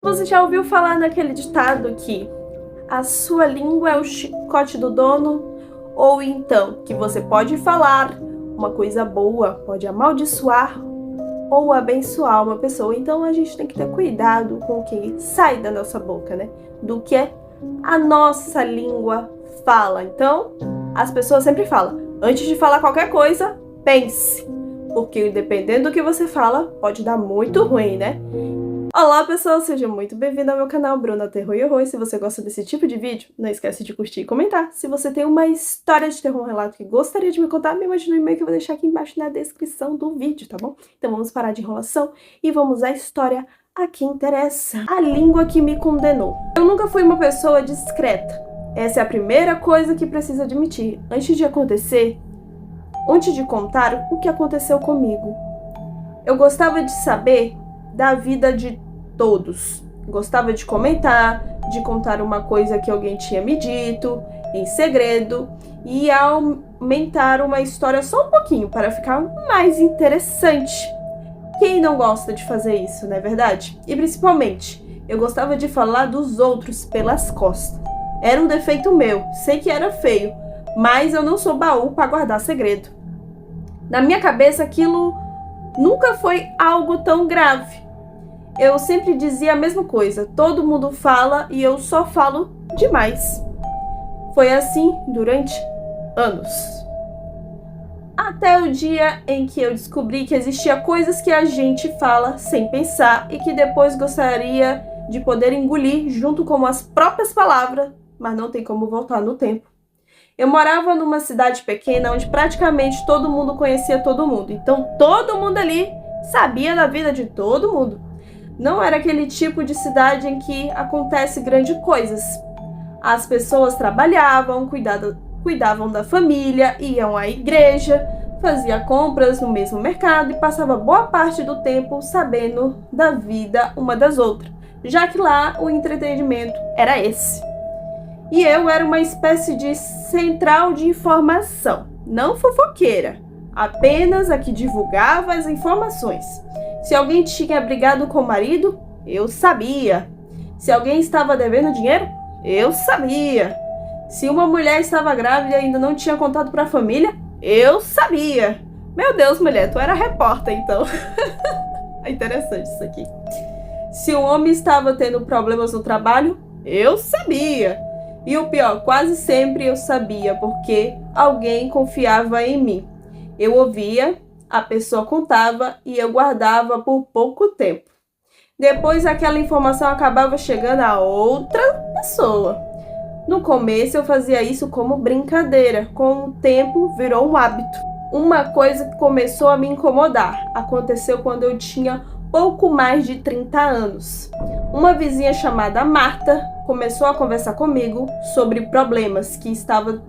Você já ouviu falar naquele ditado que a sua língua é o chicote do dono? Ou então que você pode falar uma coisa boa, pode amaldiçoar ou abençoar uma pessoa. Então a gente tem que ter cuidado com o que sai da nossa boca, né? Do que a nossa língua fala. Então as pessoas sempre falam, antes de falar qualquer coisa, pense. Porque dependendo do que você fala, pode dar muito ruim, né? Olá pessoal, seja muito bem-vindo ao meu canal Bruna Terror e Horror. Se você gosta desse tipo de vídeo, não esquece de curtir e comentar. Se você tem uma história de terror, um relato que gostaria de me contar, me mande no e-mail que eu vou deixar aqui embaixo na descrição do vídeo, tá bom? Então vamos parar de enrolação e vamos à história a que interessa. A língua que me condenou. Eu nunca fui uma pessoa discreta. Essa é a primeira coisa que preciso admitir. Antes de contar o que aconteceu comigo. Eu gostava de saber da vida de todos. Gostava de comentar, de contar uma coisa que alguém tinha me dito, em segredo, e aumentar uma história só um pouquinho, para ficar mais interessante. Quem não gosta de fazer isso, não é verdade? E principalmente, eu gostava de falar dos outros pelas costas. Era um defeito meu, sei que era feio, mas eu não sou baú para guardar segredo. Na minha cabeça, aquilo nunca foi algo tão grave. Eu sempre dizia a mesma coisa, todo mundo fala e eu só falo demais. Foi assim durante anos. Até o dia em que eu descobri que existia coisas que a gente fala sem pensar e que depois gostaria de poder engolir junto com as próprias palavras, mas não tem como voltar no tempo. Eu morava numa cidade pequena onde praticamente todo mundo conhecia todo mundo, então todo mundo ali sabia da vida de todo mundo. Não era aquele tipo de cidade em que acontece grandes coisas. As pessoas trabalhavam, cuidavam da família, iam à igreja, faziam compras no mesmo mercado e passava boa parte do tempo sabendo da vida uma das outras, já que lá o entretenimento era esse. E eu era uma espécie de central de informação, não fofoqueira, apenas a que divulgava as informações. Se alguém tinha brigado com o marido, eu sabia. Se alguém estava devendo dinheiro, eu sabia. Se uma mulher estava grávida e ainda não tinha contado para a família, eu sabia. Meu Deus, mulher, tu era repórter, então. É interessante isso aqui. Se um homem estava tendo problemas no trabalho, eu sabia. E o pior, quase sempre eu sabia, porque alguém confiava em mim. Eu ouvia, a pessoa contava e eu guardava por pouco tempo. Depois aquela informação acabava chegando a outra pessoa. No começo eu fazia isso como brincadeira, com o tempo virou um hábito. Uma coisa que começou a me incomodar aconteceu quando eu tinha pouco mais de 30 anos. Uma vizinha chamada Marta começou a conversar comigo sobre problemas que estava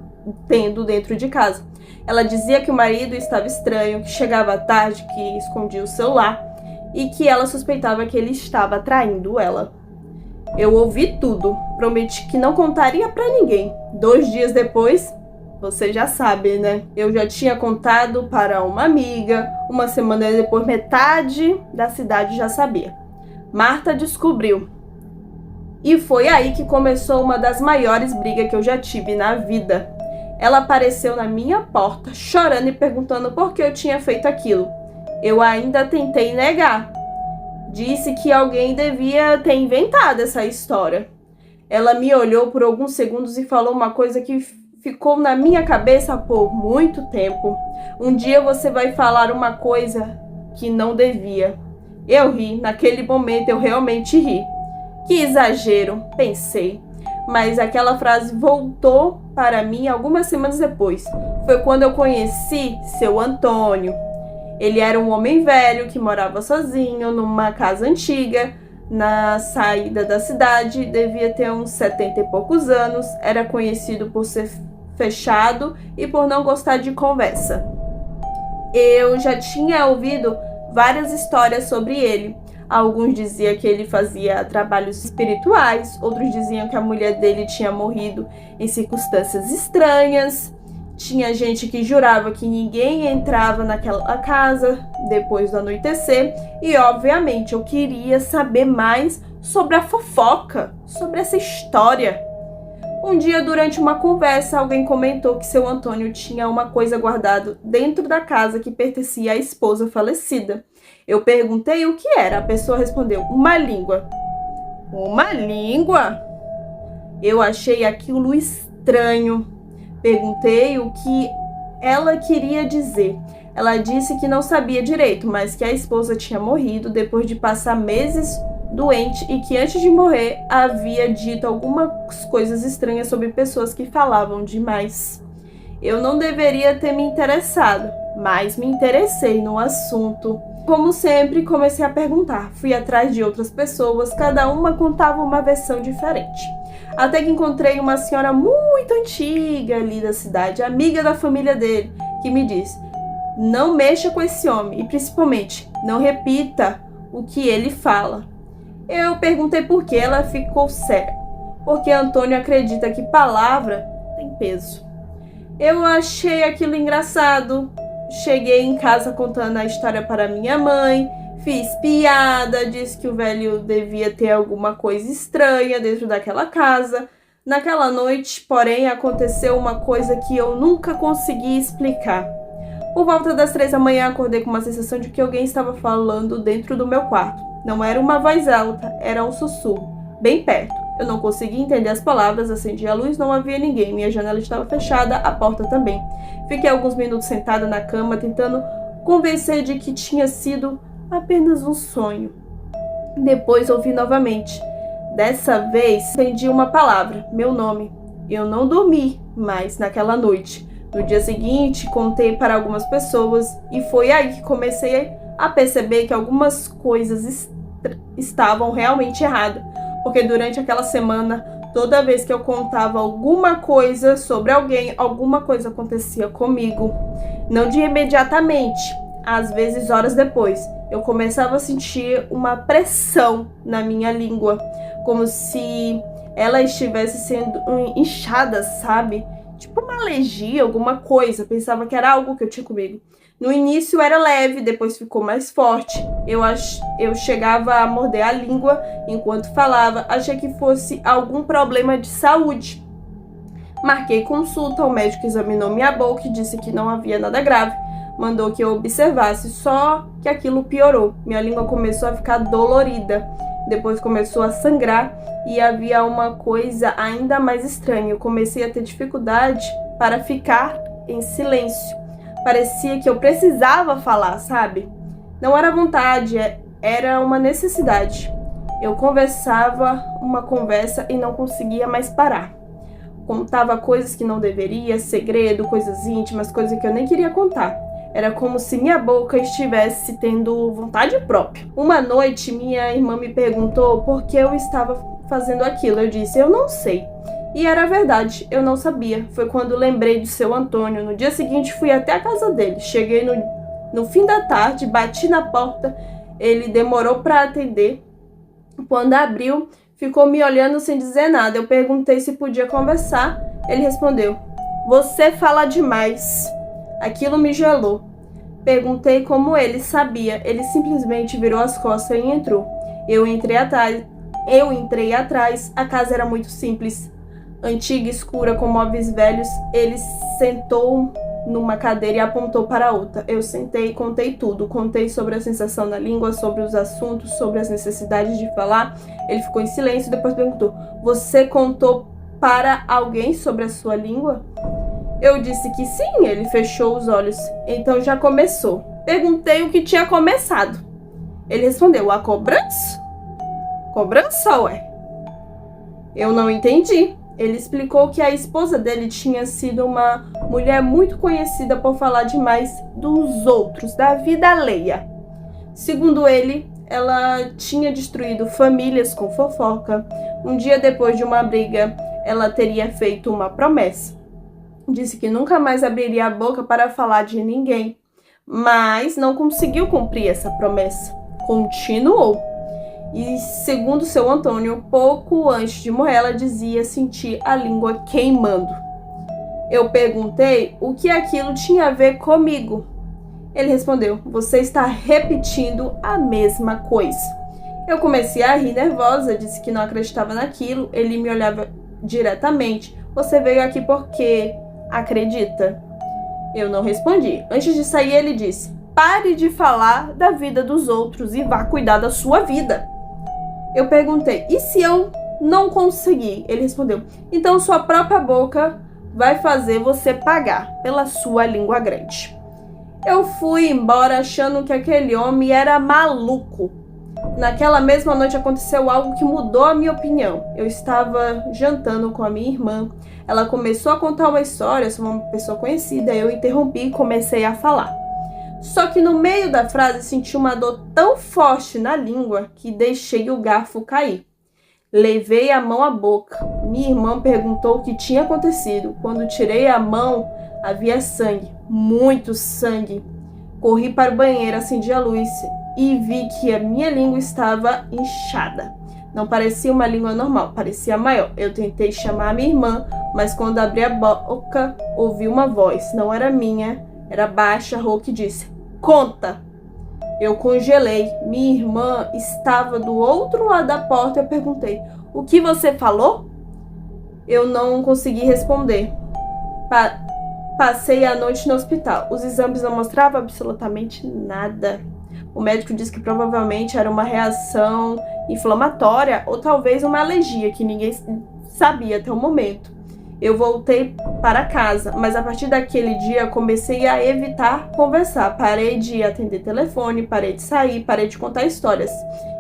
tendo dentro de casa. Ela dizia que o marido estava estranho, que chegava tarde, que escondia o celular e que ela suspeitava que ele estava traindo ela. Eu ouvi tudo, prometi que não contaria para ninguém. 2 dias depois, você já sabe, né? Eu já tinha contado para uma amiga, uma semana depois metade da cidade já sabia. Marta descobriu. E foi aí que começou uma das maiores brigas que eu já tive na vida. Ela apareceu na minha porta, chorando e perguntando por que eu tinha feito aquilo. Eu ainda tentei negar. Disse que alguém devia ter inventado essa história. Ela me olhou por alguns segundos e falou uma coisa que ficou na minha cabeça por muito tempo. Um dia você vai falar uma coisa que não devia. Eu ri, naquele momento eu realmente ri. Que exagero, pensei. Mas aquela frase voltou para mim algumas semanas depois. Foi quando eu conheci seu Antônio. Ele era um homem velho que morava sozinho numa casa antiga, na saída da cidade, devia ter uns 70 e poucos anos, era conhecido por ser fechado e por não gostar de conversa. Eu já tinha ouvido várias histórias sobre ele. Alguns diziam que ele fazia trabalhos espirituais, outros diziam que a mulher dele tinha morrido em circunstâncias estranhas. Tinha gente que jurava que ninguém entrava naquela casa depois do anoitecer. E, obviamente, eu queria saber mais sobre a fofoca, sobre essa história. Um dia, durante uma conversa, alguém comentou que seu Antônio tinha uma coisa guardada dentro da casa que pertencia à esposa falecida. Eu perguntei o que era. A pessoa respondeu: uma língua. Uma língua? Eu achei aquilo estranho. Perguntei o que ela queria dizer. Ela disse que não sabia direito, mas que a esposa tinha morrido depois de passar meses doente e que antes de morrer havia dito algumas coisas estranhas sobre pessoas que falavam demais. Eu não deveria ter me interessado, mas me interessei no assunto. Como sempre, comecei a perguntar. Fui atrás de outras pessoas, cada uma contava uma versão diferente. Até que encontrei uma senhora muito antiga ali da cidade, amiga da família dele, que me disse: não mexa com esse homem e principalmente não repita o que ele fala. Eu perguntei por que. Ela ficou séria. Porque Antônio acredita que palavra tem peso. Eu achei aquilo engraçado. Cheguei em casa contando a história para minha mãe. Fiz piada, disse que o velho devia ter alguma coisa estranha dentro daquela casa. Naquela noite, porém, aconteceu uma coisa que eu nunca consegui explicar. Por volta das 3 da manhã, acordei com uma sensação de que alguém estava falando dentro do meu quarto. Não era uma voz alta, era um sussurro, bem perto. Eu não conseguia entender as palavras, acendi a luz, não havia ninguém. Minha janela estava fechada, a porta também. Fiquei alguns minutos sentada na cama, tentando convencer de que tinha sido apenas um sonho. Depois ouvi novamente. Dessa vez, entendi uma palavra, meu nome. Eu não dormi mais naquela noite. No dia seguinte, contei para algumas pessoas e foi aí que comecei a perceber que algumas coisas estavam realmente erradas. Porque durante aquela semana, toda vez que eu contava alguma coisa sobre alguém, alguma coisa acontecia comigo. Não de imediatamente, às vezes horas depois. Eu começava a sentir uma pressão na minha língua, como se ela estivesse sendo inchada, sabe? Tipo uma alergia, alguma coisa. Pensava que era algo que eu tinha comigo. No início era leve, depois ficou mais forte. Eu chegava a morder a língua enquanto falava. Achei que fosse algum problema de saúde. Marquei consulta, o médico examinou minha boca e disse que não havia nada grave. Mandou que eu observasse, só que aquilo piorou. Minha língua começou a ficar dolorida. Depois começou a sangrar e havia uma coisa ainda mais estranha. Eu comecei a ter dificuldade para ficar em silêncio. Parecia que eu precisava falar, sabe? Não era vontade, era uma necessidade. Eu conversava uma conversa e não conseguia mais parar. Contava coisas que não deveria, segredo, coisas íntimas, coisas que eu nem queria contar. Era como se minha boca estivesse tendo vontade própria. Uma noite, minha irmã me perguntou por que eu estava fazendo aquilo. Eu disse: eu não sei. E era verdade, eu não sabia. Foi quando lembrei do seu Antônio. No dia seguinte, fui até a casa dele. Cheguei no fim da tarde, bati na porta. Ele demorou para atender. Quando abriu, ficou me olhando sem dizer nada. Eu perguntei se podia conversar. Ele respondeu: você fala demais. Aquilo me gelou. Perguntei como ele sabia. Ele simplesmente virou as costas e entrou. Eu entrei atrás. A casa era muito simples. Antiga, escura, com móveis velhos. Ele sentou numa cadeira e apontou para outra. Eu sentei e contei tudo. Contei sobre a sensação na língua, sobre os assuntos, sobre as necessidades de falar. Ele ficou em silêncio e depois perguntou: você contou para alguém sobre a sua língua? Eu disse que sim. Ele fechou os olhos. Então já começou. Perguntei o que tinha começado. Ele respondeu: a cobrança? Cobrança, ué? Eu não entendi. Ele explicou que a esposa dele tinha sido uma mulher muito conhecida por falar demais dos outros, da vida alheia. Segundo ele, ela tinha destruído famílias com fofoca. Um dia depois de uma briga, ela teria feito uma promessa. Disse que nunca mais abriria a boca para falar de ninguém, mas não conseguiu cumprir essa promessa. Continuou. E segundo seu Antônio, pouco antes de morrer, ela dizia sentir a língua queimando. Eu perguntei o que aquilo tinha a ver comigo. Ele respondeu: você está repetindo a mesma coisa. Eu comecei a rir nervosa, disse que não acreditava naquilo. Ele me olhava diretamente. Você veio aqui porque acredita? Eu não respondi. Antes de sair, ele disse: pare de falar da vida dos outros e vá cuidar da sua vida. Eu perguntei: e se eu não conseguir? Ele respondeu: então sua própria boca vai fazer você pagar pela sua língua grande. Eu fui embora achando que aquele homem era maluco. Naquela mesma noite aconteceu algo que mudou a minha opinião. Eu estava jantando com a minha irmã. Ela começou a contar uma história sobre uma pessoa conhecida. Eu interrompi e comecei a falar. Só que no meio da frase senti uma dor tão forte na língua que deixei o garfo cair. Levei a mão à boca. Minha irmã perguntou o que tinha acontecido. Quando tirei a mão, havia sangue, muito sangue. Corri para o banheiro, acendi a luz e vi que a minha língua estava inchada. Não parecia uma língua normal, parecia maior. Eu tentei chamar a minha irmã, mas quando abri a boca, ouvi uma voz. Não era minha, era baixa, rouca e disse: conta! Eu congelei. Minha irmã estava do outro lado da porta. Eu perguntei: o que você falou? Eu não consegui responder. Passei a noite no hospital. Os exames não mostravam absolutamente nada. O médico disse que provavelmente era uma reação inflamatória ou talvez uma alergia que ninguém sabia até o momento. Eu voltei para casa, mas a partir daquele dia comecei a evitar conversar. Parei de atender telefone, parei de sair, parei de contar histórias.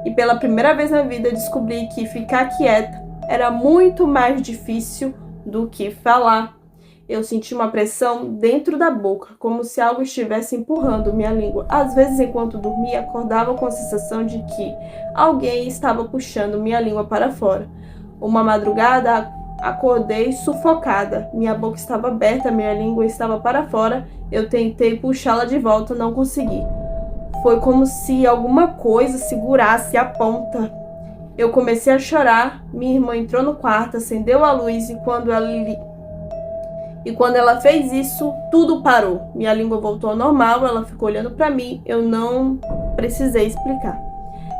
E pela primeira vez na vida descobri que ficar quieta era muito mais difícil do que falar. Eu senti uma pressão dentro da boca, como se algo estivesse empurrando minha língua. Às vezes, enquanto dormia, acordava com a sensação de que alguém estava puxando minha língua para fora. Uma madrugada, acordei sufocada. Minha boca estava aberta, minha língua estava para fora. Eu tentei puxá-la de volta, não consegui. Foi como se alguma coisa segurasse a ponta. Eu comecei a chorar. Minha irmã entrou no quarto, acendeu a luz e quando ela fez isso, tudo parou. Minha língua voltou ao normal, ela ficou olhando para mim. Eu não precisei explicar.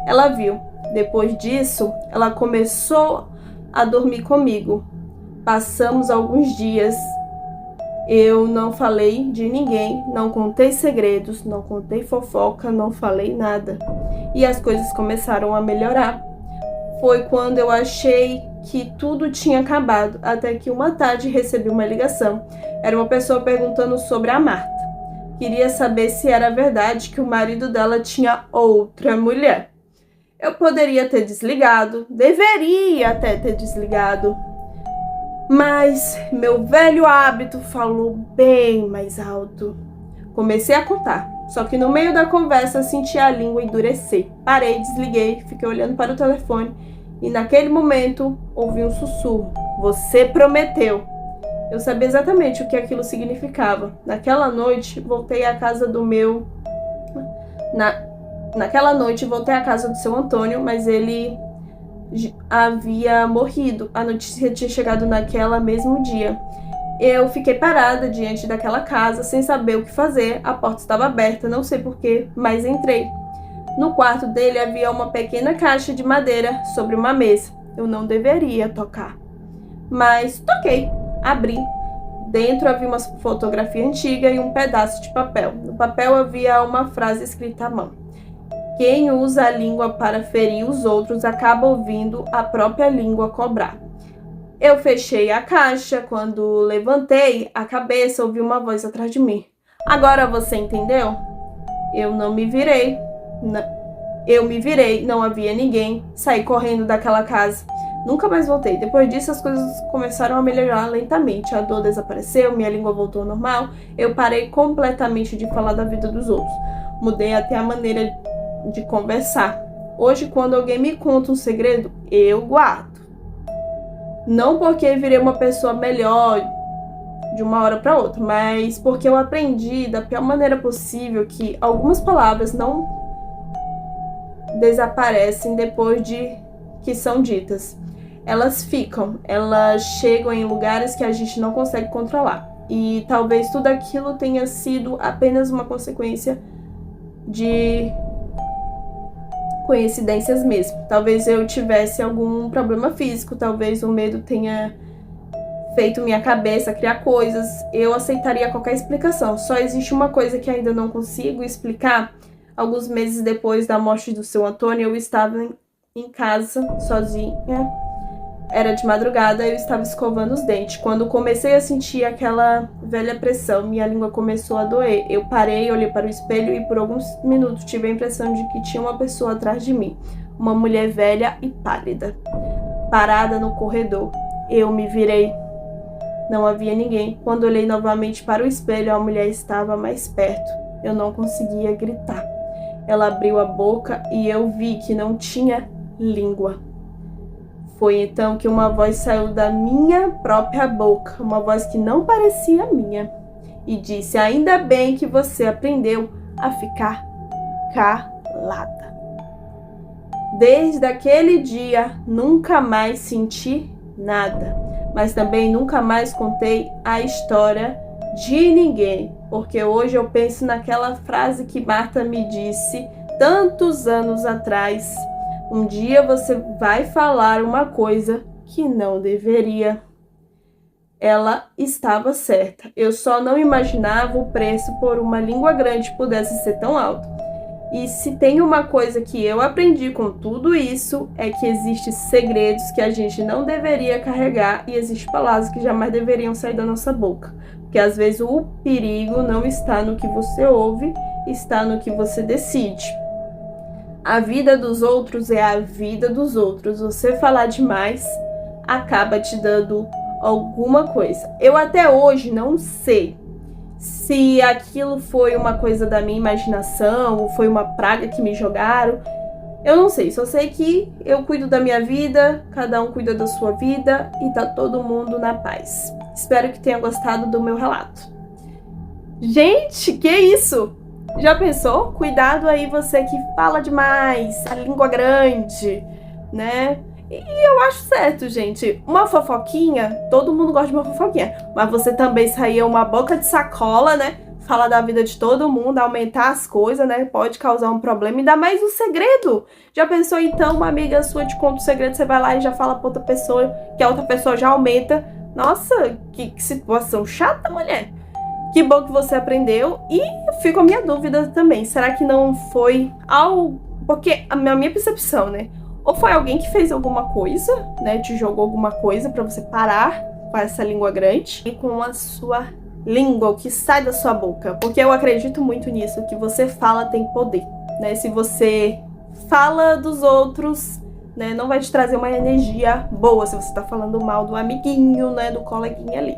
Ela viu. Depois disso, ela começou a dormir comigo. Passamos alguns dias. Eu não falei de ninguém, não contei segredos, não contei fofoca, não falei nada. E as coisas começaram a melhorar. Foi quando eu achei que tudo tinha acabado, até que uma tarde recebi uma ligação. Era uma pessoa perguntando sobre a Marta. Queria saber se era verdade que o marido dela tinha outra mulher. Eu poderia ter desligado, deveria até ter desligado, mas meu velho hábito falou bem mais alto. Comecei a contar, só que no meio da conversa senti a língua endurecer. Parei, desliguei, fiquei olhando para o telefone e naquele momento ouvi um sussurro: você prometeu. Eu sabia exatamente o que aquilo significava. Naquela noite voltei à casa do seu Antônio, mas ele havia morrido. A notícia tinha chegado naquele mesmo dia. Eu fiquei parada diante daquela casa sem saber o que fazer. A porta estava aberta, não sei porquê, mas entrei. No quarto dele havia uma pequena caixa de madeira sobre uma mesa. Eu não deveria tocar, mas toquei. Abri. Dentro havia uma fotografia antiga e um pedaço de papel. No papel havia uma frase escrita à mão: quem usa a língua para ferir os outros acaba ouvindo a própria língua cobrar. Eu fechei a caixa. Quando levantei a cabeça, ouvi uma voz atrás de mim: agora você entendeu? Eu me virei, não havia ninguém. Saí correndo daquela casa. Nunca mais voltei. Depois disso, as coisas começaram a melhorar lentamente. A dor desapareceu, minha língua voltou ao normal. Eu parei completamente de falar da vida dos outros. Mudei até a maneira de conversar. Hoje, quando alguém me conta um segredo, eu guardo. Não porque virei uma pessoa melhor de uma hora para outra, mas porque eu aprendi da pior maneira possível que algumas palavras não desaparecem depois de que são ditas. Elas ficam, elas chegam em lugares que a gente não consegue controlar. E talvez tudo aquilo tenha sido apenas uma consequência de coincidências mesmo. Talvez eu tivesse algum problema físico, talvez o medo tenha feito minha cabeça criar coisas. Eu aceitaria qualquer explicação. Só existe uma coisa que ainda não consigo explicar. Alguns meses depois da morte do seu Antônio, eu estava em casa, sozinha. Era de madrugada, eu estava escovando os dentes. Quando comecei a sentir aquela velha pressão, minha língua começou a doer. Eu parei, olhei para o espelho e por alguns minutos tive a impressão de que tinha uma pessoa atrás de mim. Uma mulher velha e pálida, parada no corredor. Eu me virei. Não havia ninguém. Quando olhei novamente para o espelho, a mulher estava mais perto. Eu não conseguia gritar. Ela abriu a boca e eu vi que não tinha língua. Foi então que uma voz saiu da minha própria boca, uma voz que não parecia minha, e disse: ainda bem que você aprendeu a ficar calada. Desde aquele dia, nunca mais senti nada, mas também nunca mais contei a história de ninguém, porque hoje eu penso naquela frase que Marta me disse tantos anos atrás: um dia você vai falar uma coisa que não deveria. Ela estava certa. Eu só não imaginava o preço por uma língua grande pudesse ser tão alto. E se tem uma coisa que eu aprendi com tudo isso, é que existem segredos que a gente não deveria carregar e existem palavras que jamais deveriam sair da nossa boca. Porque às vezes o perigo não está no que você ouve, está no que você decide. A vida dos outros é a vida dos outros. Você falar demais acaba te dando alguma coisa. Eu até hoje não sei se aquilo foi uma coisa da minha imaginação ou foi uma praga que me jogaram. Eu não sei, só sei que eu cuido da minha vida, cada um cuida da sua vida e tá todo mundo na paz. Espero que tenha gostado do meu relato. Gente, que isso? Já pensou? Cuidado aí você que fala demais, a língua grande, né? E eu acho certo, gente. Uma fofoquinha, todo mundo gosta de uma fofoquinha. Mas você também sair uma boca de sacola, né? Falar da vida de todo mundo, aumentar as coisas, né? Pode causar um problema. Ainda mais um segredo. Já pensou, então, uma amiga sua te conta um segredo, você vai lá e já fala pra outra pessoa, que a outra pessoa já aumenta. Nossa, que situação chata, mulher. Que bom que você aprendeu. E fica a minha dúvida também. Será que não foi algo... Porque a minha percepção, né? Ou foi alguém que fez alguma coisa, né? Te jogou alguma coisa pra você parar com essa língua grande. E com a sua língua, o que sai da sua boca. Porque eu acredito muito nisso, que você fala tem poder, né? Se você fala dos outros, né? Não vai te trazer uma energia boa se você tá falando mal do amiguinho, né? Do coleguinha ali.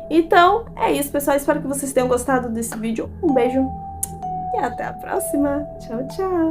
Então, é isso, pessoal. Espero que vocês tenham gostado desse vídeo. Um beijo e até a próxima. Tchau, tchau!